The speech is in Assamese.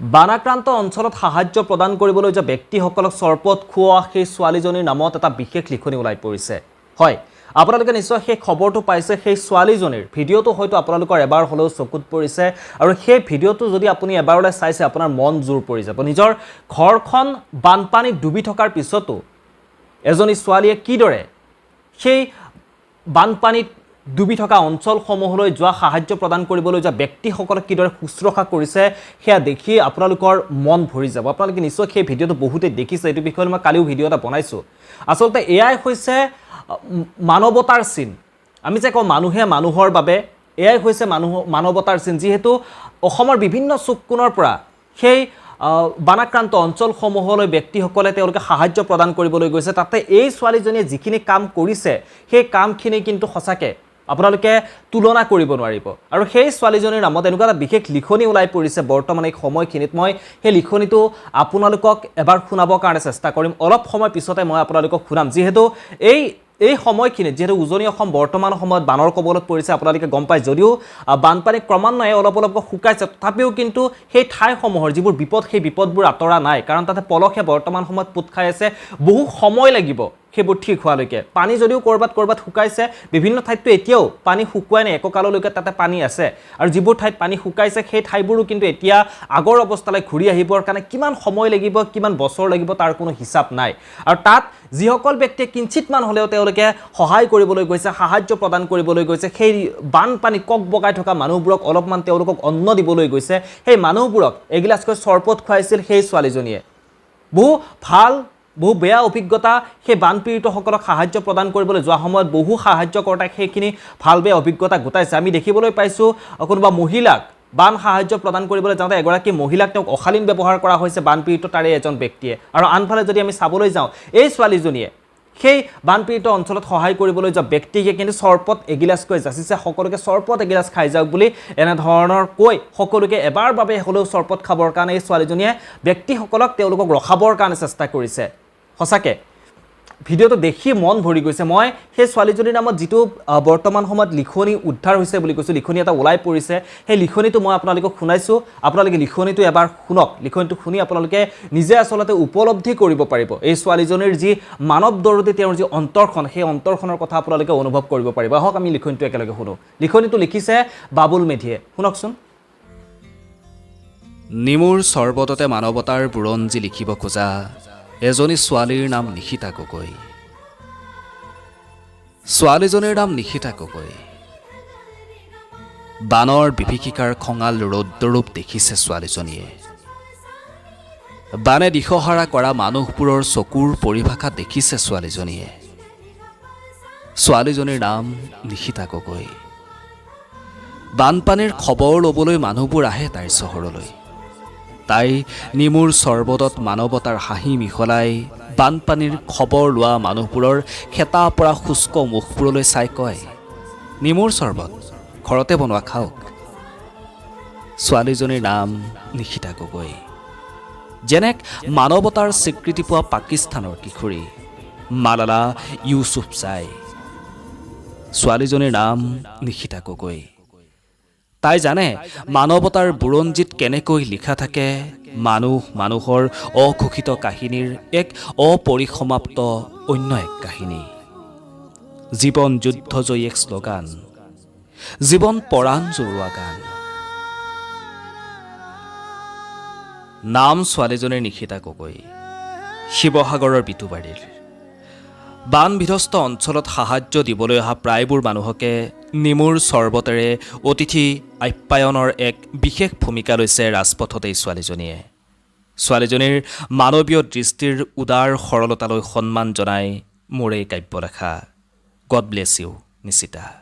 বানাক্ৰান্ত অঞ্চলত সাহায্য প্ৰদান কৰিবলৈ যে ব্যক্তিসকলক চৰপত খুওৱা সেই ছোৱালীজনীৰ নামত এটা বিশেষ লিখনি ওলাই পৰিছে। হয়, আপোনালোকে নিশ্চয় সেই খবৰটো পাইছে। সেই ছোৱালীজনীৰ ভিডিঅ'টো হয়তো আপোনালোকৰ এবাৰ হ'লেও চকুত পৰিছে আৰু সেই ভিডিঅ'টো যদি আপুনি এবাৰলৈ চাইছে আপোনাৰ মন জোৰ পৰি যাব। নিজৰ ঘৰখন বানপানীত ডুবি থকাৰ পিছতো এজনী ছোৱালীয়ে কিদৰে সেই বানপানীত ডুবি থকা অঞ্চলসমূহলৈ যোৱা সাহায্য প্ৰদান কৰিবলৈ যোৱা ব্যক্তিসকলক কিদৰে শুশ্ৰূষা কৰিছে সেয়া দেখি আপোনালোকৰ মন ভৰি যাব। আপোনালোকে নিশ্চয় সেই ভিডিঅ'টো বহুতে দেখিছে। এইটো বিষয়ে মই কালিও ভিডিঅ' এটা বনাইছোঁ। আচলতে এয়াই হৈছে মানৱতাৰ চিন। আমি যে কওঁ মানুহে মানুহৰ বাবে, এয়াই হৈছে মানৱতাৰ চিন। যিহেতু অসমৰ বিভিন্ন চুক কোণৰ পৰা সেই বানাক্ৰান্ত অঞ্চলসমূহলৈ ব্যক্তিসকলে তেওঁলোকে সাহায্য প্ৰদান কৰিবলৈ গৈছে। তাতে এই ছোৱালীজনীয়ে যিখিনি কাম কৰিছে সেই কামখিনি কিন্তু সঁচাকৈ আপোনালোকে তুলনা কৰিব নোৱাৰিব। আৰু সেই ছোৱালীজনীৰ নামত এনেকুৱা এটা বিশেষ লিখনি ওলাই পৰিছে বৰ্তমান এই সময়খিনিত। মই সেই লিখনিটো আপোনালোকক এবাৰ শুনাবৰ কাৰণে চেষ্টা কৰিম। অলপ সময় পিছতে মই আপোনালোকক শুনাম। যিহেতু এই সময়খিনিত যিহেতু উজনি অসম বৰ্তমান সময়ত বানৰ কবলত পৰিছে, আপোনালোকে গম পায়। যদিও বানপানী ক্ৰমান্বয়ে অলপকৈ শুকাইছে, তথাপিও কিন্তু সেই ঠাইসমূহৰ যিবোৰ বিপদ সেই বিপদবোৰ আঁতৰা নাই। কাৰণ তাতে পলসে বৰ্তমান সময়ত পোত খাই আছে। বহু সময় লাগিব সেইবোৰ ঠিক হোৱালৈকে। পানী যদিও ক'ৰবাত শুকাইছে, বিভিন্ন ঠাইততো এতিয়াও পানী শুকুৱাই নাই, এককাললৈকে তাতে পানী আছে। আৰু যিবোৰ ঠাইত পানী শুকাইছে সেই ঠাইবোৰো কিন্তু এতিয়া আগৰ অৱস্থালৈ ঘূৰি আহিবৰ কাৰণে কিমান সময় লাগিব, কিমান বছৰ লাগিব তাৰ কোনো হিচাপ নাই। আৰু তাত যিসকল ব্যক্তিয়ে কিঞ্চিতমান হ'লেও তেওঁলোকে সহায় কৰিবলৈ গৈছে, সাহায্য প্ৰদান কৰিবলৈ গৈছে, সেই বানপানী কক বগাই থকা মানুহবোৰক অলপমান তেওঁলোকক অন্ন দিবলৈ গৈছে, সেই মানুহবোৰক এগিলাচকৈ চৰপত খুৱাইছিল সেই ছোৱালীজনীয়ে। বহু বেয়া অভিজ্ঞতা সেই বানপীড়িতসকলক সাহায্য প্ৰদান কৰিবলৈ যোৱা সময়ত বহু সাহায্যকৰ্তাই সেইখিনি ভাল বেয়া অভিজ্ঞতা গোটাইছে। আমি দেখিবলৈ পাইছোঁ কোনোবা মহিলাক বান সাহায্য প্ৰদান কৰিবলৈ যাওঁতে এগৰাকী মহিলাক তেওঁক অশালীন ব্যৱহাৰ কৰা হৈছে বানপীড়িত তাৰে এজন ব্যক্তিয়ে। আৰু আনফালে যদি আমি চাবলৈ যাওঁ, এই ছোৱালীজনীয়ে সেই বানপীড়িত অঞ্চলত সহায় কৰিবলৈ যোৱা ব্যক্তিকে কিন্তু চৰপত এগিলাচকৈ যাচিছে। সকলোকে চৰপত এগিলাচ খাই যাওক বুলি এনেধৰণৰ কৈ সকলোকে এবাৰ বাবে হ'লেও চৰপত খাবৰ কাৰণে এই ছোৱালীজনীয়ে ব্যক্তিসকলক তেওঁলোকক ৰখাবৰ কাৰণে চেষ্টা কৰিছে। সঁচাকৈ ভিডিঅ'টো দেখি মন ভৰি গৈছে। মই সেই ছোৱালীজনীৰ নামত যিটো বৰ্তমান সময়ত লিখনি উদ্ধাৰ হৈছে বুলি কৈছোঁ, লিখনি এটা ওলাই পৰিছে, সেই লিখনিটো মই আপোনালোকক শুনাইছোঁ। আপোনালোকে লিখনিটো এবাৰ শুনক। লিখনিটো শুনি আপোনালোকে নিজে আচলতে উপলব্ধি কৰিব পাৰিব এই ছোৱালীজনীৰ যি মানৱ দৰদী, তেওঁৰ যি অন্তৰখন, সেই অন্তৰখনৰ কথা আপোনালোকে অনুভৱ কৰিব পাৰিব। আহক আমি লিখনিটো একেলগে শুনো। লিখনিটো লিখিছে বাবুল মেধিয়ে। শুনকচোন। নিমুৰ চৰ্বততে মানৱতাৰ বুৰঞ্জী লিখিব খোজা এজনী ছোৱালীৰ নাম নিশিতা গগৈ। ছোৱালীজনীৰ নাম নিশিতা গগৈ। বানৰ বিভীষিকাৰ খঙাল ৰৌদ্ৰৰূপ দেখিছে ছোৱালীজনীয়ে। বানে দিশহাৰা কৰা মানুহবোৰৰ চকুৰ পৰিভাষা দেখিছে ছোৱালীজনীয়ে। ছোৱালীজনীৰ নাম নিশিতা গগৈ। বানপানীৰ খবৰ ল'বলৈ মানুহবোৰ আহে তাইৰ চহৰলৈ। তাই নিমুৰ চৰ্বতত মানৱতাৰ হাঁহি মিহলাই বানপানীৰ খবৰ লোৱা মানুহবোৰৰ খেতা পৰা শুষ্ক মুখবোৰলৈ চাই কয়, নিমুৰ চৰ্বত ঘৰতে বনোৱা খাওক। ছোৱালীজনীৰ নাম নিশিতা গগৈ। যেনেক মানৱতাৰ স্বীকৃতি পোৱা পাকিস্তানৰ কিশোৰী মালালা ইউছুফজাই। ছোৱালীজনীৰ নাম নিশিতা গগৈ। তাই জানে মানৱতাৰ বুৰঞ্জীত কেনেকৈ লিখা থাকে মানুহৰ অঘোষিত কাহিনীৰ এক অপৰিসমাপ্ত অন্য এক কাহিনী। জীৱন যুদ্ধজয়ী এক শ্লোগান, জীৱন পৰাণ জৰুৱা গান। নাম ছোৱালীজনীৰ নিশিতা গগৈ। শিৱসাগৰৰ বিতুবাৰীৰ। বান বিধ্বস্ত অঞ্চলত সাহায্য দিবলৈ অহা প্ৰায়বোৰ মানুহকে নিমুৰ চৰ্বতেৰে অতিথি আপ্যায়নৰ এক বিশেষ ভূমিকা লৈছে ৰাজপথত এই ছোৱালীজনীয়ে। ছোৱালীজনীৰ মানৱীয় দৃষ্টিৰ উদাৰ সৰলতালৈ সন্মান জনাই মোৰ এই কাব্যলেখা। God bless you Nishita.